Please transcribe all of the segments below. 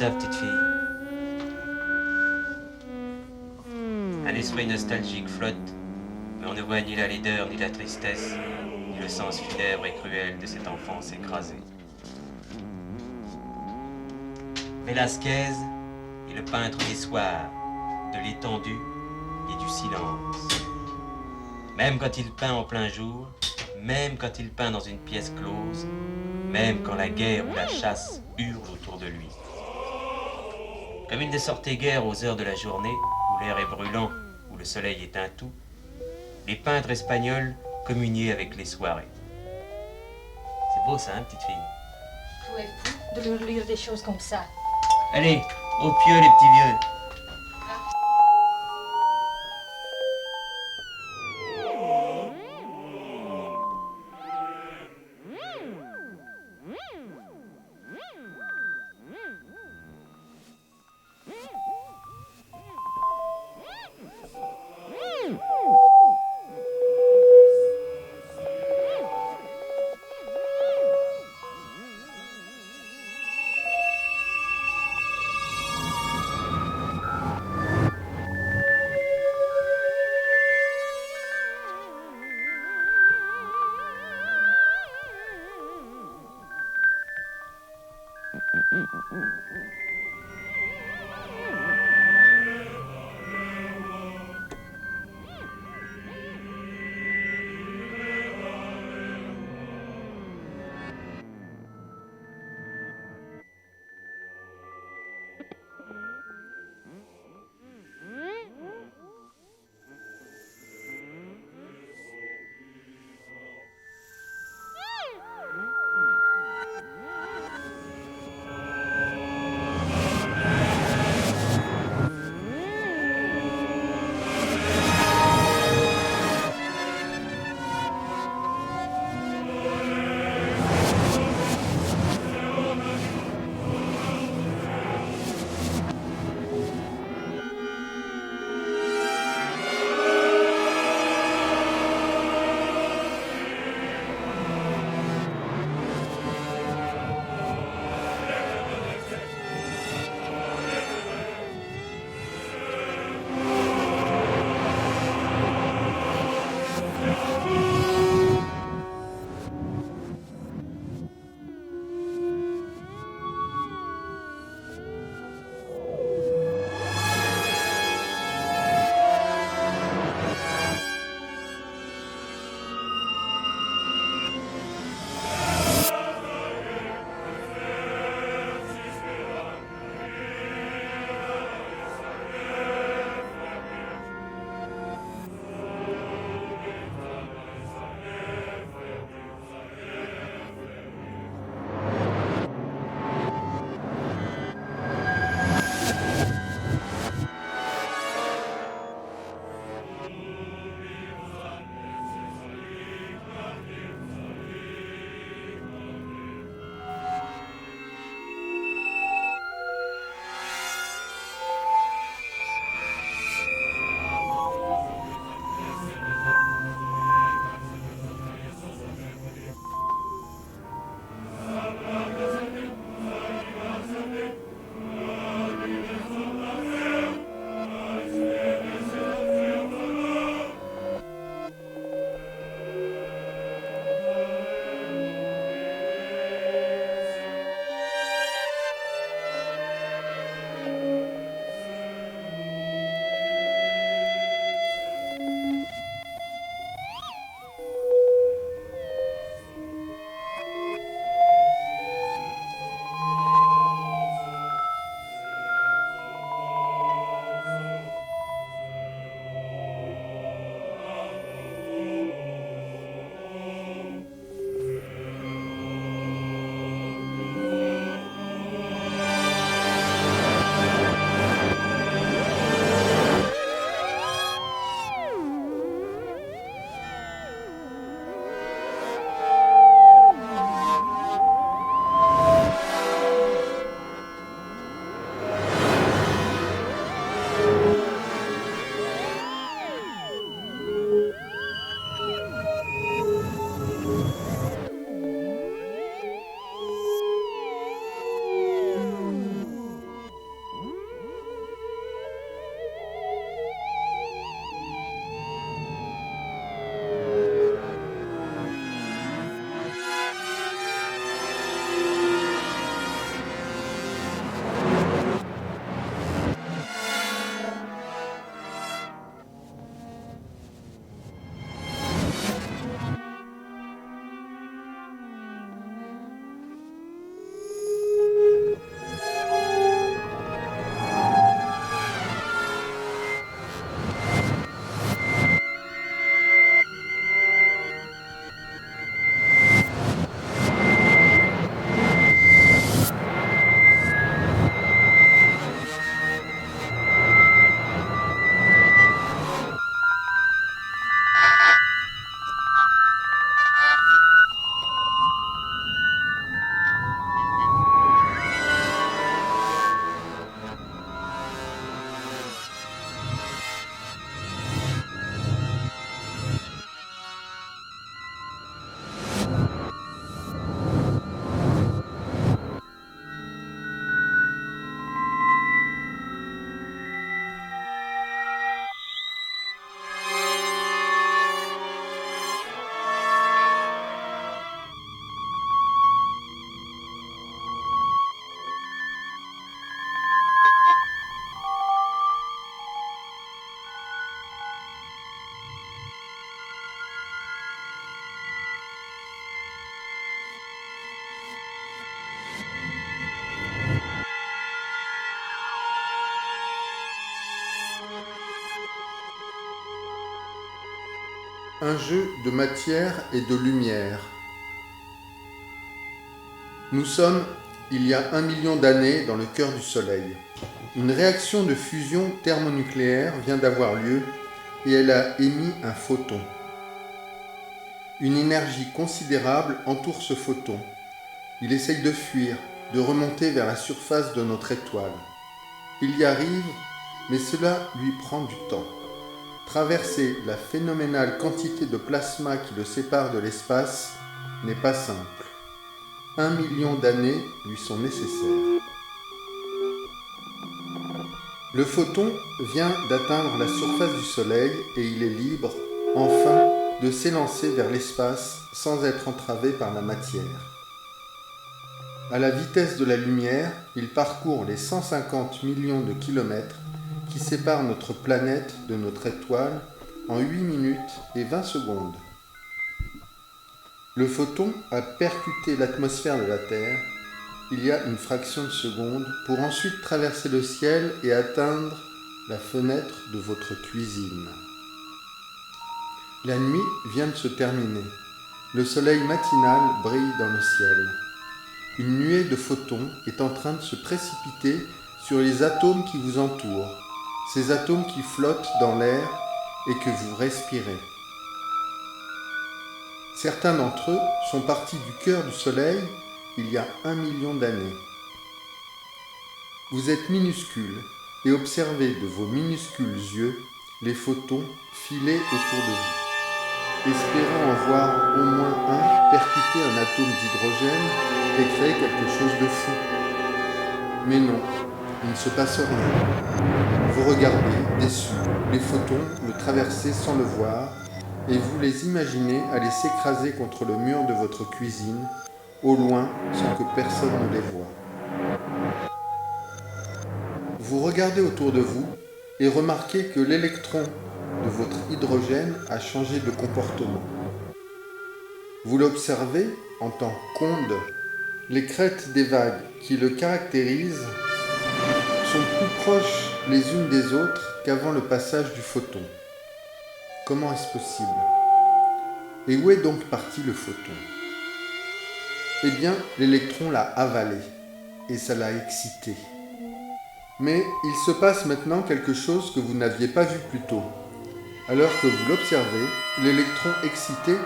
ça, petite fille? Un esprit nostalgique flotte, mais on ne voit ni la laideur, ni la tristesse, ni le sens funèbre et cruel de cette enfance écrasée. Velasquez est le peintre des soirs, de l'étendue et du silence. Même quand il peint en plein jour, même quand il peint dans une pièce close, même quand la guerre ou la chasse hurle autour de lui. Comme il ne sortait guère aux heures de la journée, où l'air est brûlant, où le soleil éteint tout, les peintres espagnols communiaient avec les soirées. C'est beau ça, hein, petite fille? Tout est fou de leur lire des choses comme ça. Allez, au pieu les petits vieux. Un jeu de matière et de lumière. Nous sommes, il y a 1 million d'années, dans le cœur du Soleil. Une réaction de fusion thermonucléaire vient d'avoir lieu et elle a émis un photon. Une énergie considérable entoure ce photon. Il essaye de fuir, de remonter vers la surface de notre étoile. Il y arrive, mais cela lui prend du temps. Traverser la phénoménale quantité de plasma qui le sépare de l'espace n'est pas simple. 1 million d'années lui sont nécessaires. Le photon vient d'atteindre la surface du Soleil et il est libre, enfin, de s'élancer vers l'espace sans être entravé par la matière. À la vitesse de la lumière, il parcourt les 150 millions de kilomètres qui séparent notre planète de notre étoile en 8 minutes et 20 secondes. Le photon a percuté l'atmosphère de la Terre il y a une fraction de seconde pour ensuite traverser le ciel et atteindre la fenêtre de votre cuisine. La nuit vient de se terminer. Le soleil matinal brille dans le ciel. Une nuée de photons est en train de se précipiter sur les atomes qui vous entourent, ces atomes qui flottent dans l'air et que vous respirez. Certains d'entre eux sont partis du cœur du Soleil il y a 1 million d'années. Vous êtes minuscules et observez de vos minuscules yeux les photons filer autour de vous, espérant en voir au moins un percuter un atome d'hydrogène et créer quelque chose de fou. Mais non, il ne se passe rien. Vous regardez, déçus, les photons le traverser sans le voir, et vous les imaginez aller s'écraser contre le mur de votre cuisine, au loin, sans que personne ne les voie. Vous regardez autour de vous et remarquez que l'électron de votre hydrogène a changé de comportement. Vous l'observez en tant qu'onde. Les crêtes des vagues qui le caractérisent sont plus proches les unes des autres qu'avant le passage du photon. Comment est-ce possible? Et où est donc parti le photon? Eh bien, l'électron l'a avalé et ça l'a excité. Mais il se passe maintenant quelque chose que vous n'aviez pas vu plus tôt. Alors que vous l'observez, l'électron excité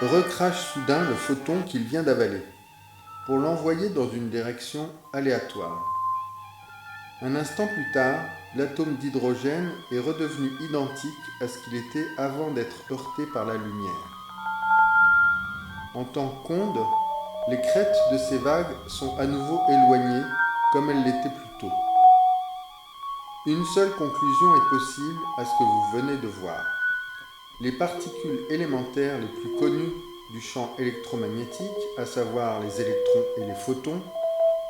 recrache soudain le photon qu'il vient d'avaler, pour l'envoyer dans une direction aléatoire. Un instant plus tard, l'atome d'hydrogène est redevenu identique à ce qu'il était avant d'être heurté par la lumière. En tant qu'onde, les crêtes de ces vagues sont à nouveau éloignées comme elles l'étaient plus tôt. Une seule conclusion est possible à ce que vous venez de voir. Les particules élémentaires les plus connues du champ électromagnétique, à savoir les électrons et les photons,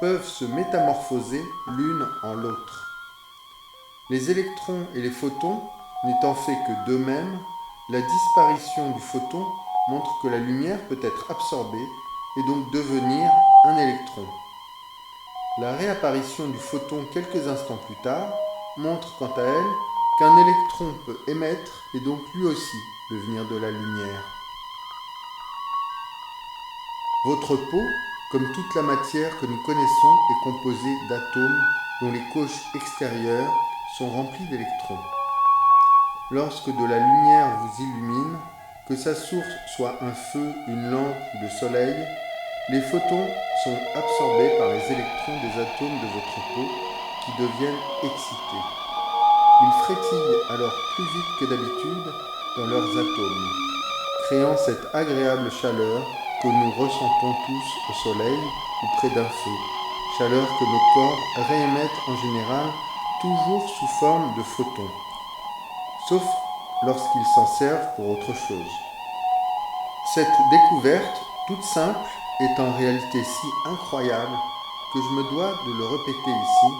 peuvent se métamorphoser l'une en l'autre. Les électrons et les photons n'étant faits que d'eux-mêmes, la disparition du photon montre que la lumière peut être absorbée et donc devenir un électron. La réapparition du photon quelques instants plus tard montre quant à elle qu'un électron peut émettre et donc lui aussi devenir de la lumière. Votre peau, comme toute la matière que nous connaissons, est composée d'atomes dont les couches extérieures sont remplies d'électrons. Lorsque de la lumière vous illumine, que sa source soit un feu, une lampe ou le soleil, les photons sont absorbés par les électrons des atomes de votre peau qui deviennent excités. Ils frétillent alors plus vite que d'habitude dans leurs atomes, créant cette agréable chaleur que nous ressentons tous au soleil ou près d'un feu, chaleur que nos corps réémettent en général toujours sous forme de photons, sauf lorsqu'ils s'en servent pour autre chose. Cette découverte, toute simple, est en réalité si incroyable que je me dois de le répéter ici.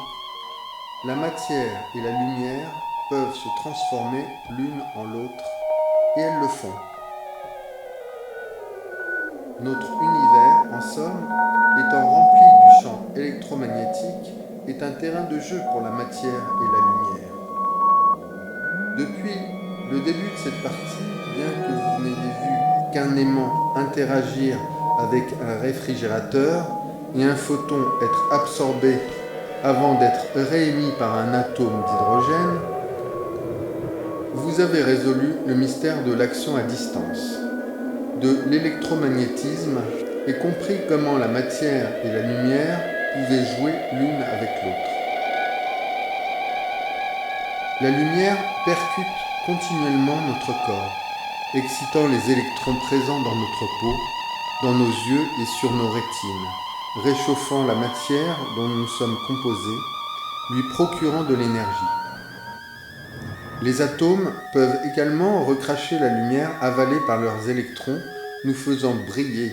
La matière et la lumière peuvent se transformer l'une en l'autre, et elles le font. Notre univers, en somme, étant rempli du champ électromagnétique, est un terrain de jeu pour la matière et la lumière. Depuis le début de cette partie, bien que vous n'ayez qu'un aimant interagir avec un réfrigérateur et un photon être absorbé avant d'être réémis par un atome d'hydrogène, vous avez résolu le mystère de l'action à distance, de l'électromagnétisme et compris comment la matière et la lumière pouvaient jouer l'une avec l'autre. La lumière percute continuellement notre corps, excitant les électrons présents dans notre peau, dans nos yeux et sur nos rétines, réchauffant la matière dont nous sommes composés, lui procurant de l'énergie. Les atomes peuvent également recracher la lumière avalée par leurs électrons, nous faisant briller,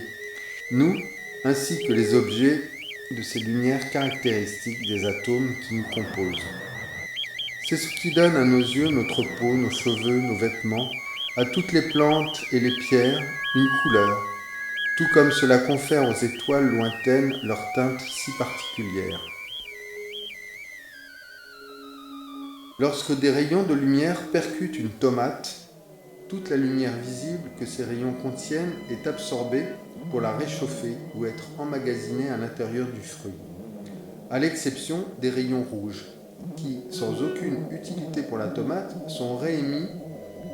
nous, ainsi que les objets de ces lumières caractéristiques des atomes qui nous composent. C'est ce qui donne à nos yeux, notre peau, nos cheveux, nos vêtements, à toutes les plantes et les pierres, une couleur, tout comme cela confère aux étoiles lointaines leur teinte si particulière. Lorsque des rayons de lumière percutent une tomate, toute la lumière visible que ces rayons contiennent est absorbée pour la réchauffer ou être emmagasinée à l'intérieur du fruit, à l'exception des rayons rouges, qui, sans aucune utilité pour la tomate, sont réémis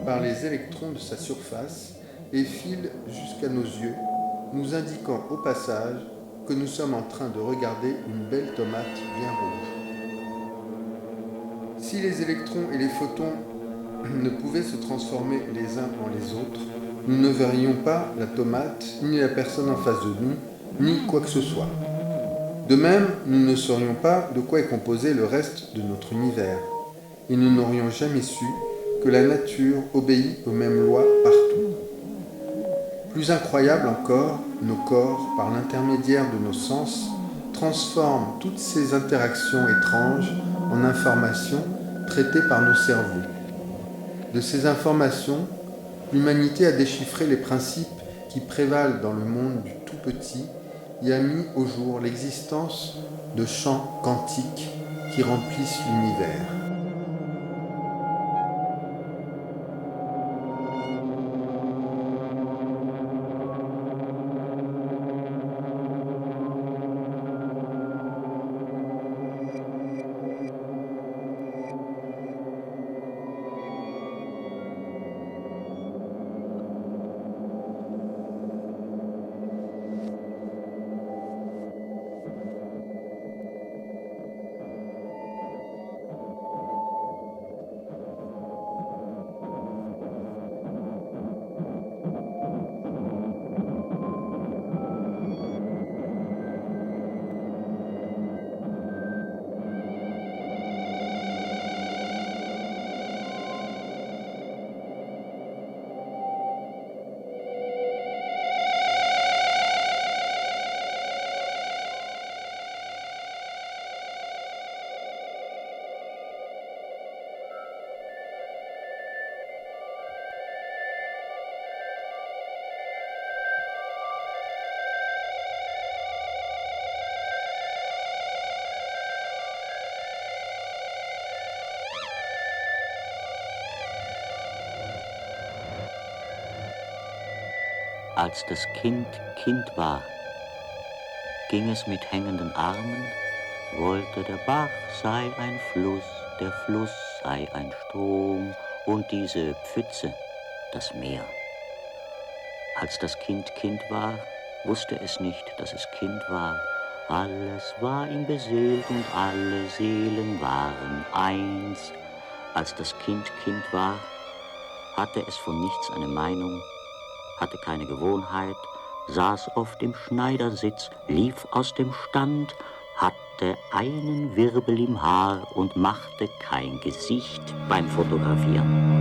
par les électrons de sa surface et filent jusqu'à nos yeux, nous indiquant au passage que nous sommes en train de regarder une belle tomate bien rouge. Si les électrons et les photons ne pouvaient se transformer les uns en les autres, nous ne verrions pas la tomate, ni la personne en face de nous, ni quoi que ce soit. De même, nous ne saurions pas de quoi est composé le reste de notre univers, et nous n'aurions jamais su que la nature obéit aux mêmes lois partout. Plus incroyable encore, nos corps, par l'intermédiaire de nos sens, transforment toutes ces interactions étranges en informations traitées par nos cerveaux. De ces informations, l'humanité a déchiffré les principes qui prévalent dans le monde du tout petit et a mis au jour l'existence de champs quantiques qui remplissent l'univers. Als das Kind Kind war, ging es mit hängenden Armen, wollte der Bach sei ein Fluss, der Fluss sei ein Strom und diese Pfütze das Meer. Als das Kind Kind war, wusste es nicht, dass es Kind war. Alles war ihm beseelt und alle Seelen waren eins. Als das Kind Kind war, hatte es von nichts eine Meinung, hatte keine Gewohnheit, saß oft im Schneidersitz, lief aus dem Stand, hatte einen Wirbel im Haar und machte kein Gesicht beim Fotografieren.